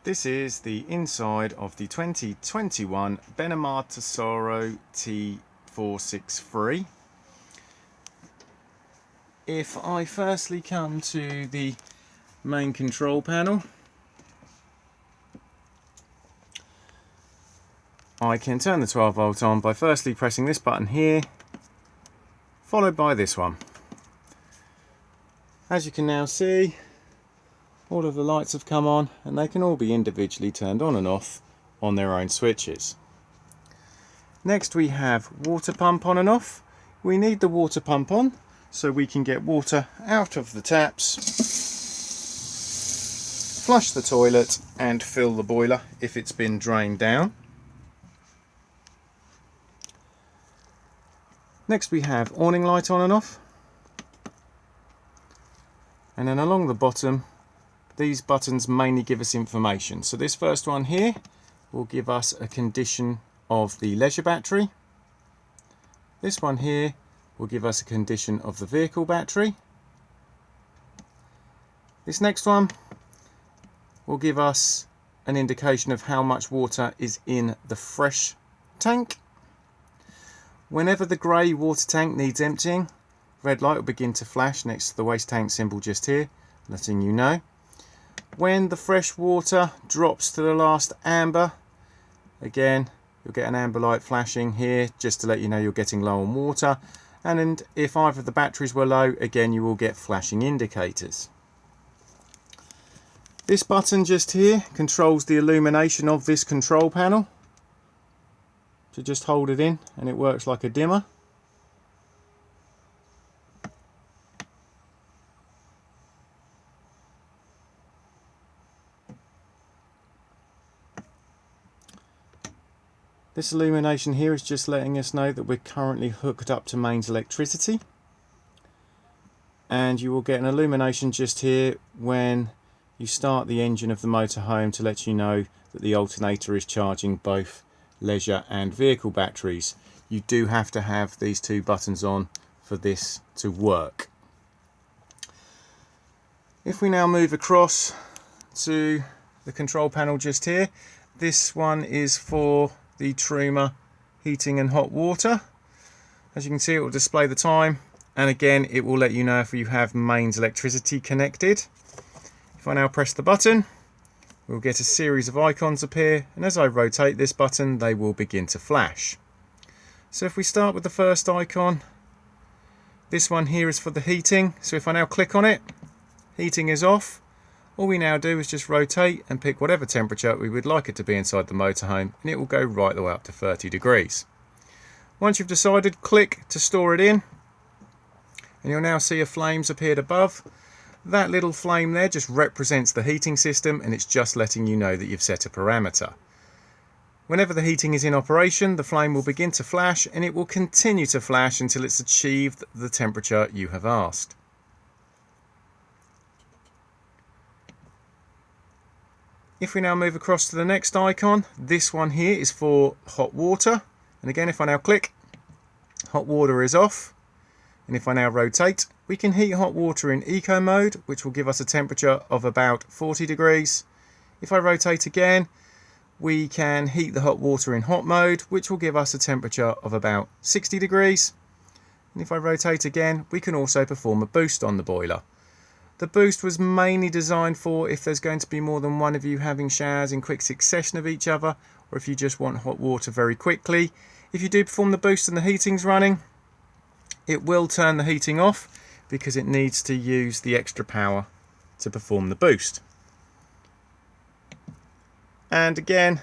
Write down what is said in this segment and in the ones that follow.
This is the inside of the 2021 Benimar Tessoro T463. If I firstly come to the main control panel, I can turn the 12 volt on by firstly pressing this button here, followed by this one. As you can now see, all of the lights have come on and they can all be individually turned on and off on their own switches. Next we have water pump on and off. We need the water pump on so we can get water out of the taps, flush the toilet and fill the boiler if it's been drained down. Next we have awning light on and off, and then along the bottom these buttons mainly give us information. So this first one here will give us a condition of the leisure battery. This one here will give us a condition of the vehicle battery. This next one will give us an indication of how much water is in the fresh tank. Whenever the grey water tank needs emptying, red light will begin to flash next to the waste tank symbol just here, letting you know. When the fresh water drops to the last amber, again you'll get an amber light flashing here just to let you know you're getting low on water, and if either of the batteries were low, again you will get flashing indicators. This button just here controls the illumination of this control panel. So just hold it in and it works like a dimmer. This illumination here is just letting us know that we're currently hooked up to mains electricity. And you will get an illumination just here when you start the engine of the motorhome to let you know that the alternator is charging both leisure and vehicle batteries. You do have to have these two buttons on for this to work. If we now move across to the control panel just here, this one is for the Truma heating and hot water. As you can see, it will display the time, and again it will let you know if you have mains electricity connected. If I now press the button, we'll get a series of icons appear, and as I rotate this button they will begin to flash. So if we start with the first icon, this one here is for the heating. So if I now click on it, heating is off. All we now do is just rotate and pick whatever temperature we would like it to be inside the motorhome, and it will go right the way up to 30 degrees. Once you've decided, click to store it in, and you'll now see a flames appeared above. That little flame there just represents the heating system, and it's just letting you know that you've set a parameter. Whenever the heating is in operation, the flame will begin to flash, and it will continue to flash until it's achieved the temperature you have asked. If we now move across to the next icon, this one here is for hot water, and again if I now click, hot water is off, and if I now rotate, we can heat hot water in eco mode, which will give us a temperature of about 40 degrees. If I rotate again, we can heat the hot water in hot mode, which will give us a temperature of about 60 degrees. And if I rotate again, we can also perform a boost on the boiler. The boost was mainly designed for if there's going to be more than one of you having showers in quick succession of each other, or if you just want hot water very quickly. If you do perform the boost and the heating's running, it will turn the heating off because it needs to use the extra power to perform the boost. And again,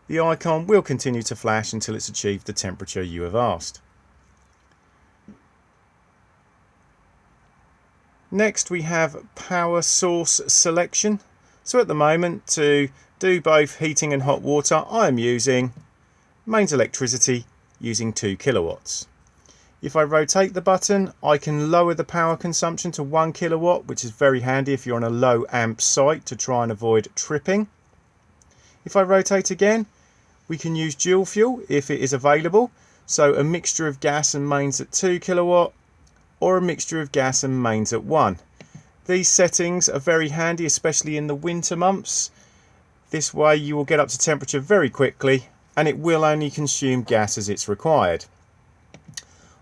the icon will continue to flash until it's achieved the temperature you have asked. Next we have power source selection. So at the moment, to do both heating and hot water, I am using mains electricity using 2 kilowatts. If I rotate the button, I can lower the power consumption to 1 kilowatt, which is very handy if you're on a low amp site to try and avoid tripping. If I rotate again, we can use dual fuel if it is available. So a mixture of gas and mains at 2 kilowatt, or a mixture of gas and mains at 1. These settings are very handy, especially in the winter months. This way you will get up to temperature very quickly, and it will only consume gas as it's required.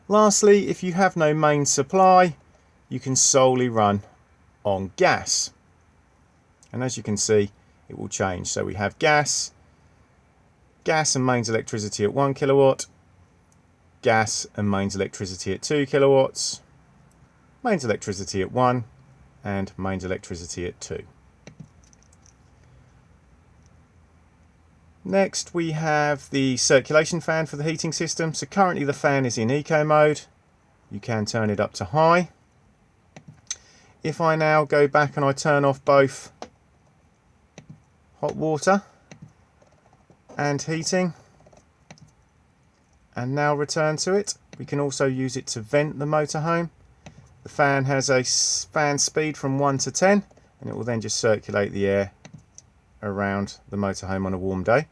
Lastly, if you have no main supply, you can solely run on gas. And as you can see, it will change. So we have gas and mains electricity at 1 kilowatt, gas and mains electricity at 2 kilowatts, mains electricity at 1, and mains electricity at 2. Next we have the circulation fan for the heating system. So currently the fan is in eco mode. You can turn it up to high. If I now go back and I turn off both hot water and heating, and now return to it, we can also use it to vent the motorhome. The fan has a fan speed from 1 to 10, and it will then just circulate the air around the motorhome on a warm day.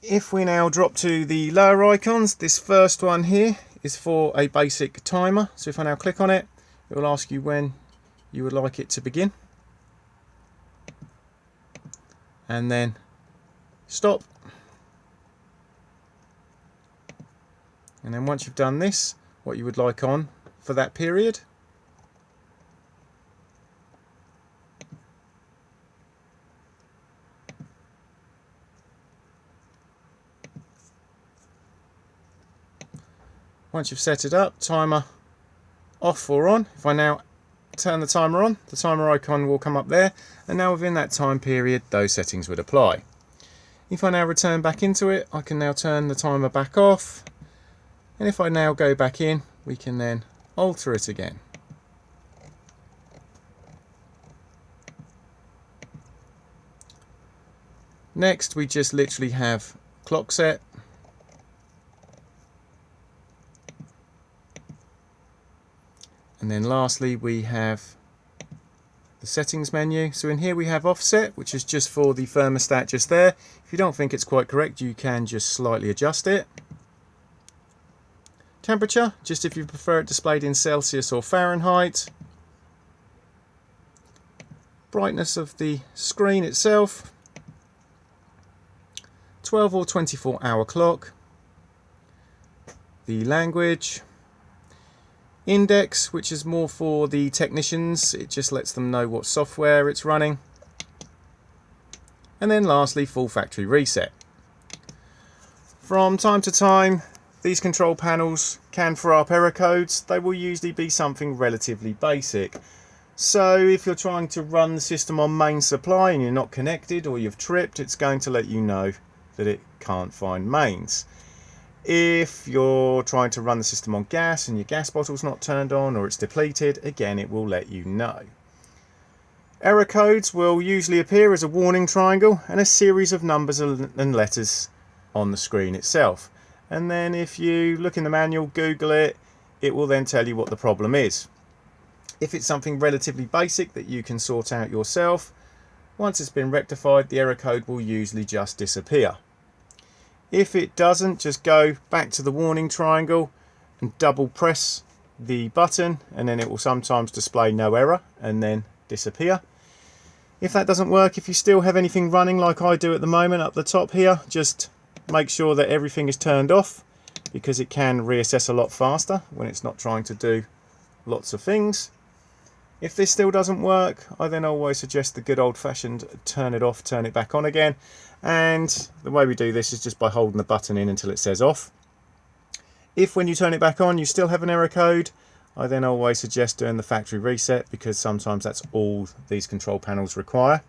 If we now drop to the lower icons, this first one here is for a basic timer. So if I now click on it, it will ask you when you would like it to begin, and then stop. And then once you've done this, what you would like on for that period. Once you've set it up, timer off or on. If I now turn the timer on, the timer icon will come up there, and now within that time period those settings would apply. If I now return back into it, I can now turn the timer back off, and if I now go back in, we can then alter it again. Next we just literally have clock set, and then lastly we have the settings menu. So in here we have offset, which is just for the thermostat just there. If you don't think it's quite correct, you can just slightly adjust it. Temperature, just if you prefer it displayed in Celsius or Fahrenheit. Brightness of the screen itself. 12 or 24 hour clock. The language. Index, which is more for the technicians, it just lets them know what software it's running. And then lastly, full factory reset. From time to time, these control panels can throw up error codes. They will usually be something relatively basic. So if you're trying to run the system on main supply and you're not connected or you've tripped, it's going to let you know that it can't find mains. If you're trying to run the system on gas and your gas bottle's not turned on or it's depleted, again it will let you know. Error codes will usually appear as a warning triangle and a series of numbers and letters on the screen itself. And then if you look in the manual, Google it, it will then tell you what the problem is. If it's something relatively basic that you can sort out yourself, once it's been rectified, the error code will usually just disappear. If it doesn't, just go back to the warning triangle and double press the button, and then it will sometimes display no error and then disappear. If that doesn't work, if you still have anything running like I do at the moment up the top here, just make sure that everything is turned off, because it can reassess a lot faster when it's not trying to do lots of things. If this still doesn't work, I then always suggest the good old-fashioned turn it off, turn it back on again. And the way we do this is just by holding the button in until it says off. If when you turn it back on you still have an error code, I then always suggest doing the factory reset, because sometimes that's all these control panels require.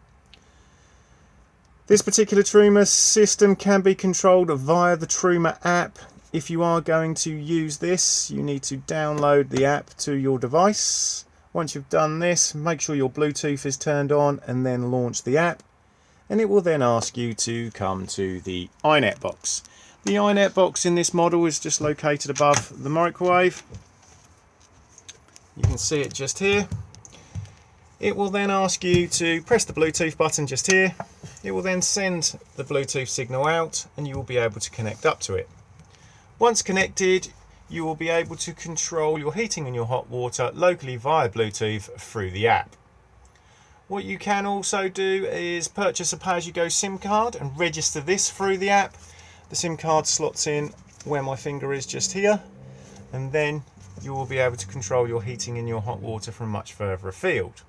This particular Truma system can be controlled via the Truma app. If you are going to use this, you need to download the app to your device. Once you've done this, make sure your Bluetooth is turned on and then launch the app. And it will then ask you to come to the iNet box. The iNet box in this model is just located above the microwave. You can see it just here. It will then ask you to press the Bluetooth button just here. It will then send the Bluetooth signal out and you will be able to connect up to it. Once connected, you will be able to control your heating and your hot water locally via Bluetooth through the app. What you can also do is purchase a pay-as-you-go SIM card and register this through the app. The SIM card slots in where my finger is just here, and then you will be able to control your heating and your hot water from much further afield.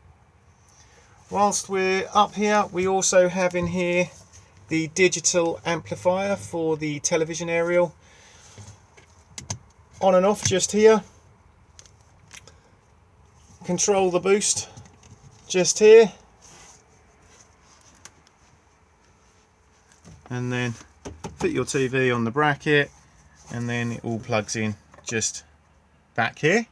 Whilst we're up here, we also have in here the digital amplifier for the television aerial. On and off just here. Control the boost just here. And then fit your TV on the bracket, and then it all plugs in just back here.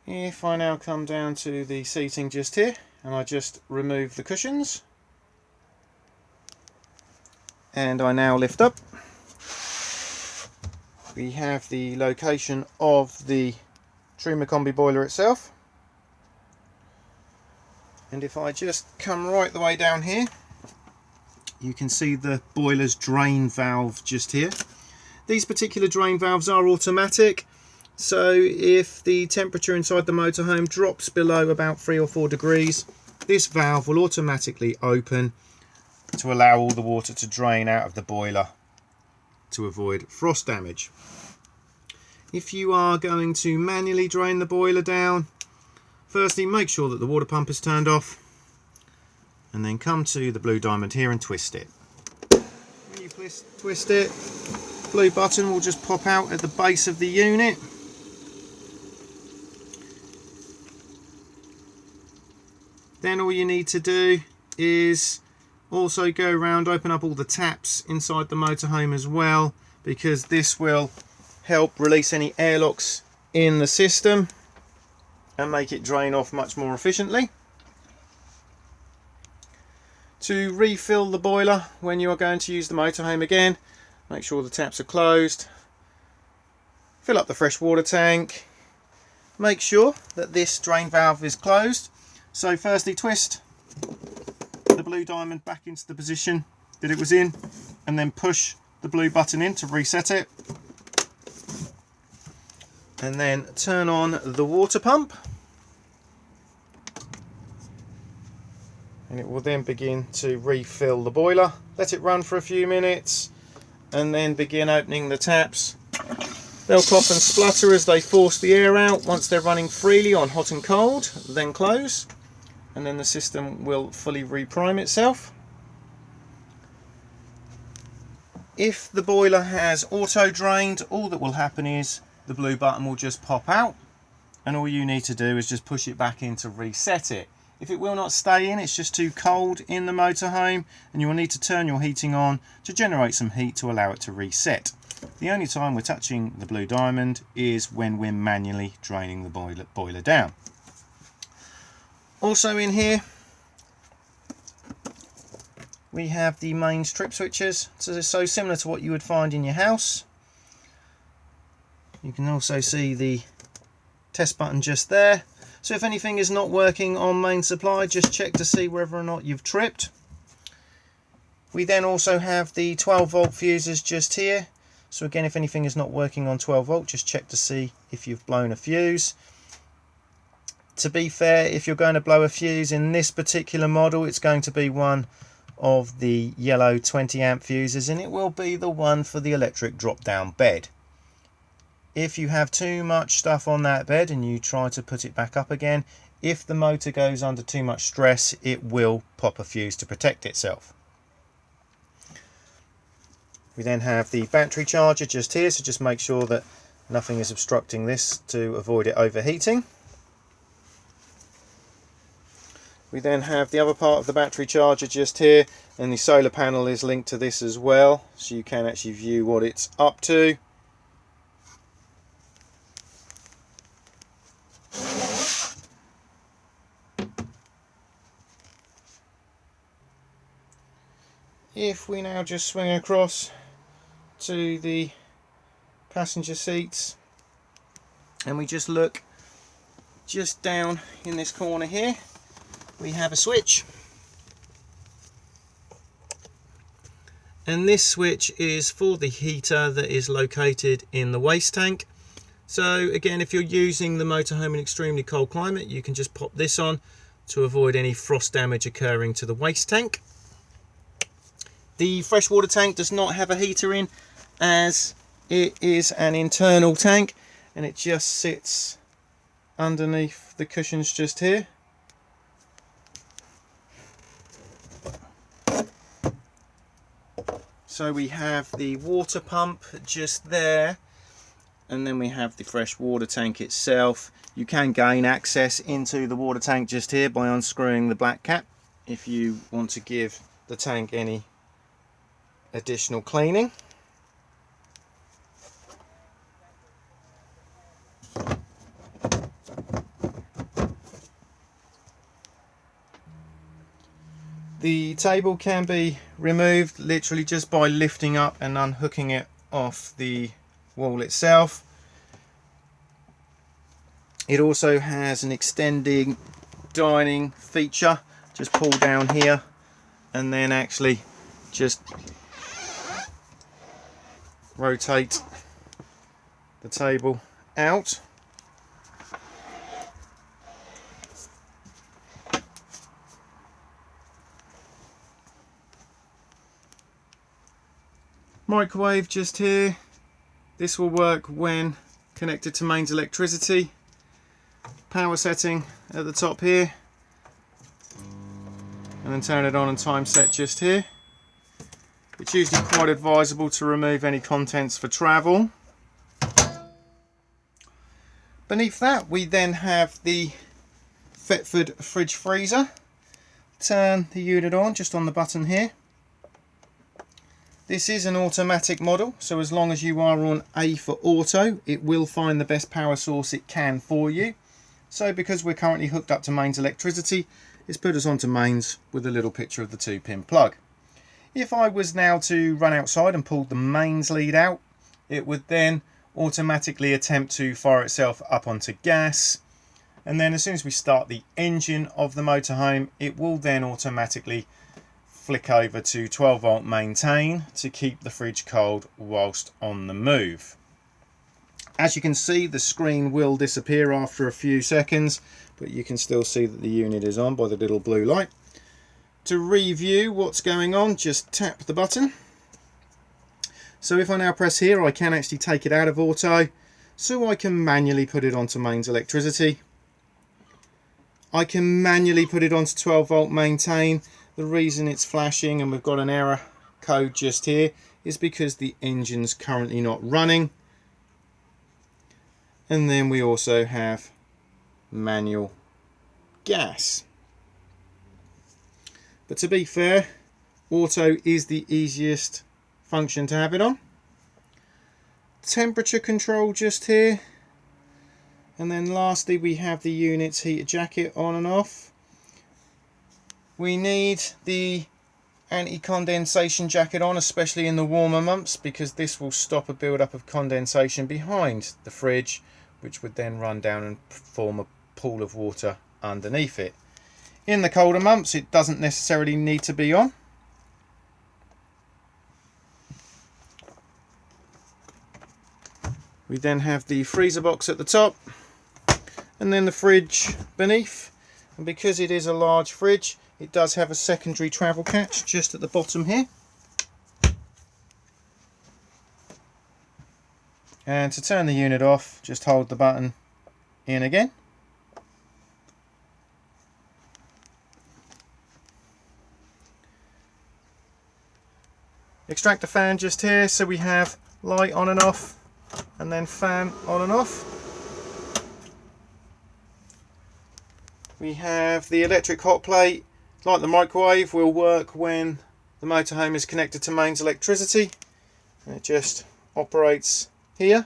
If I now come down to the seating just here and I just remove the cushions, and I now lift up, we have the location of the Truma Combi boiler itself. And if I just come right the way down here, you can see the boiler's drain valve just here. These particular drain valves are automatic, so if the temperature inside the motorhome drops below about 3 or 4 degrees, this valve will automatically open to allow all the water to drain out of the boiler to avoid frost damage. If you are going to manually drain the boiler down, firstly make sure that the water pump is turned off, and then come to the blue diamond here and twist it. When you twist it, the blue button will just pop out at the base of the unit. Then all you need to do is also go around, open up all the taps inside the motorhome as well, because this will help release any airlocks in the system and make it drain off much more efficiently. To refill the boiler when you are going to use the motorhome again, make sure the taps are closed, fill up the freshwater tank, make sure that this drain valve is closed. So firstly twist the blue diamond back into the position that it was in, and then push the blue button in to reset it, and then turn on the water pump, and it will then begin to refill the boiler. Let it run for a few minutes and then begin opening the taps. They'll cough and splutter as they force the air out. Once they're running freely on hot and cold, then close, and then the system will fully reprime itself. If the boiler has auto drained, all that will happen is the blue button will just pop out, and all you need to do is just push it back in to reset it. If it will not stay in, it's just too cold in the motorhome, and you will need to turn your heating on to generate some heat to allow it to reset. The only time we're touching the blue diamond is when we're manually draining the boiler down. Also in here we have the main strip switches, so similar to what you would find in your house. You can also see the test button just there, so if anything is not working on main supply, just check to see whether or not you've tripped. We then also have the 12 volt fuses just here, so again, if anything is not working on 12 volt, just check to see if you've blown a fuse. To be fair, if you're going to blow a fuse in this particular model, it's going to be one of the yellow 20 amp fuses, and it will be the one for the electric drop down bed. If you have too much stuff on that bed and you try to put it back up again, if the motor goes under too much stress, it will pop a fuse to protect itself. We then have the battery charger just here, so just make sure that nothing is obstructing this to avoid it overheating. We then have the other part of the battery charger just here, and the solar panel is linked to this as well, so you can actually view what it's up to. If we now just swing across to the passenger seats and we just look just down in this corner here, we have a switch, And this switch is for the heater that is located in the waste tank. So again, if you're using the motorhome in extremely cold climate, you can just pop this on to avoid any frost damage occurring to the waste tank. The freshwater tank does not have a heater in, as it is an internal tank and it just sits underneath the cushions just here. So we have the water pump just there, and then we have the fresh water tank itself. You can gain access into the water tank just here by unscrewing the black cap if you want to give the tank any additional cleaning. The table can be removed literally just by lifting up and unhooking it off the wall itself. It also has an extending dining feature. Just pull down here and then actually just rotate the table out. Microwave just here. This will work when connected to mains electricity. Power setting at the top here, and then turn it on and time set just here. It's usually quite advisable to remove any contents for travel. Beneath that we then have the Thetford fridge freezer. Turn the unit on just on the button here. This is an automatic model, so as long as you are on A for auto, it will find the best power source it can for you. So because we're currently hooked up to mains electricity, it's put us onto mains with a little picture of the 2-pin plug. If I was now to run outside and pull the mains lead out, it would then automatically attempt to fire itself up onto gas. And then as soon as we start the engine of the motorhome, it will then automatically flick over to 12 volt maintain to keep the fridge cold whilst on the move. As you can see, the screen will disappear after a few seconds, but you can still see that the unit is on by the little blue light. To review what's going on, just tap the button. So if I now press here, I can actually take it out of auto, so I can manually put it onto mains electricity. I can manually put it onto 12 volt maintain. The reason it's flashing and we've got an error code just here is because the engine's currently not running. And then we also have manual gas. But to be fair, auto is the easiest function to have it on. Temperature control just here. And then lastly we have the unit's heater jacket on and off. We need the anti-condensation jacket on, especially in the warmer months, because this will stop a build-up of condensation behind the fridge, which would then run down and form a pool of water underneath it. In the colder months, it doesn't necessarily need to be on. We then have the freezer box at the top, and then the fridge beneath. And because it is a large fridge, it does have a secondary travel catch just at the bottom here. And to turn the unit off, just hold the button in again. Extractor fan just here, so we have light on and off, and then fan on and off. We have the electric hot plate. Like the microwave, will work when the motorhome is connected to mains electricity. And it just operates here.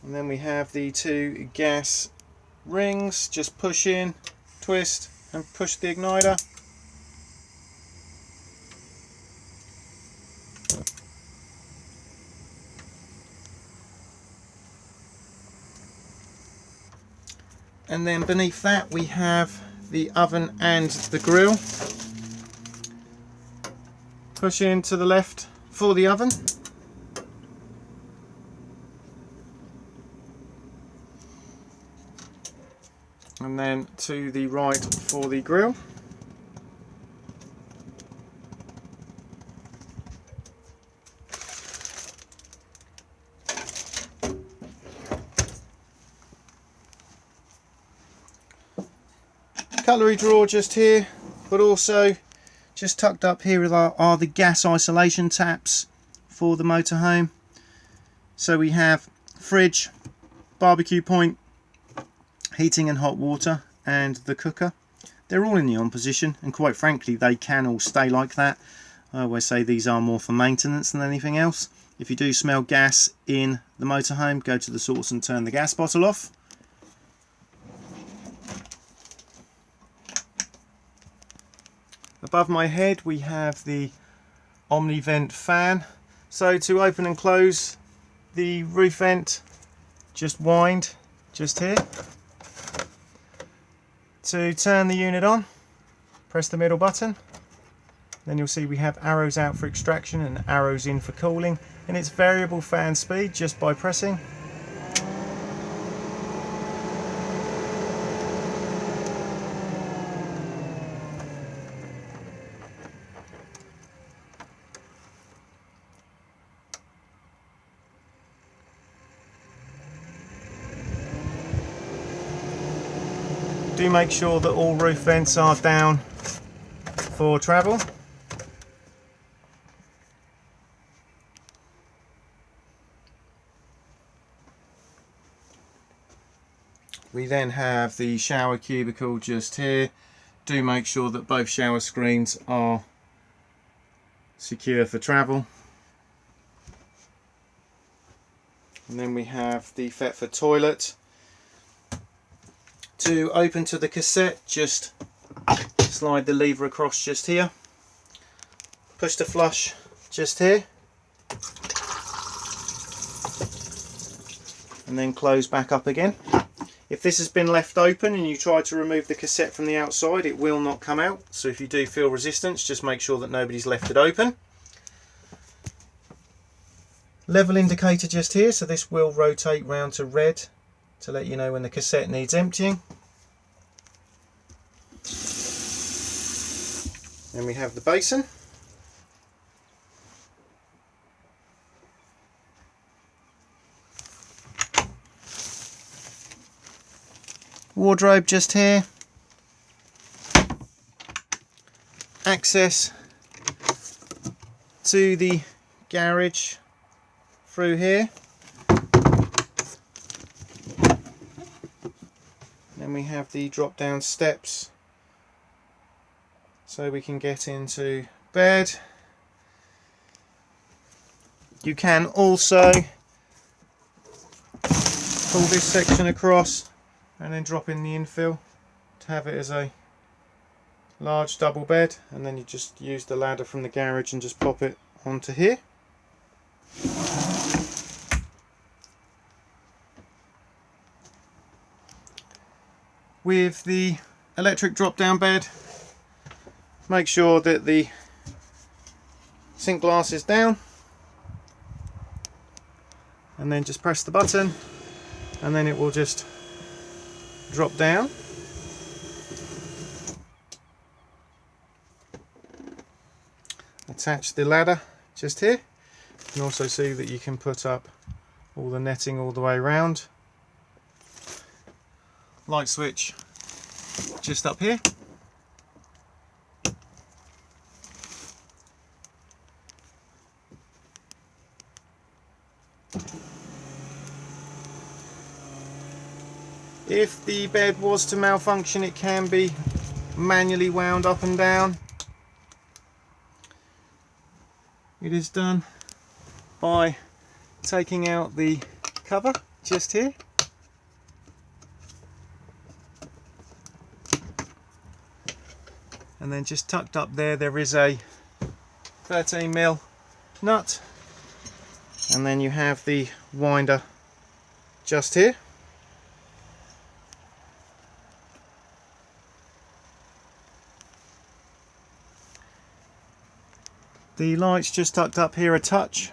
And then we have the 2 gas rings. Just push in, twist and push the igniter. And then beneath that we have the oven and the grill. push in to the left for the oven. And then to the right for the grill. Cutlery drawer just here, but also just tucked up here are the gas isolation taps for the motorhome. So we have fridge, barbecue point, heating and hot water, and the cooker. They're all in the on position, and quite frankly they can all stay like that. I always say these are more for maintenance than anything else. If you do smell gas in the motorhome, go to the source and turn the gas bottle off. Above my head we have the Omnivent fan. So to open and close the roof vent, just wind just here. To turn the unit on, press the middle button. Then you'll see we have arrows out for extraction and arrows in for cooling, and it's variable fan speed just by pressing. Do make sure that all roof vents are down for travel. We then have the shower cubicle just here. Do make sure that both shower screens are secure for travel. And then we have the Thetford toilet. To open to the cassette, just slide the lever across just here. Push to flush just here. And then close back up again. If this has been left open and you try to remove the cassette from the outside, it will not come out. So if you do feel resistance, just make sure that nobody's left it open. Level indicator just here, so this will rotate round to red to let you know when the cassette needs emptying. Then we have the basin. Wardrobe just here. Access to the garage through here. Then we have the drop down steps so we can get into bed. You can also pull this section across and then drop in the infill to have it as a large double bed, and then you just use the ladder from the garage and just pop it onto here. With the electric drop down bed, make sure that the sink glass is down, and then just press the button and then it will just drop down. Attach the ladder just here. You can also see that you can put up all the netting all the way around. Light switch just up here. If the bed was to malfunction, it can be manually wound up and down. It is done by taking out the cover just here. And then just tucked up there is a 13mm nut, and then you have the winder just here. The light's just tucked up here a touch,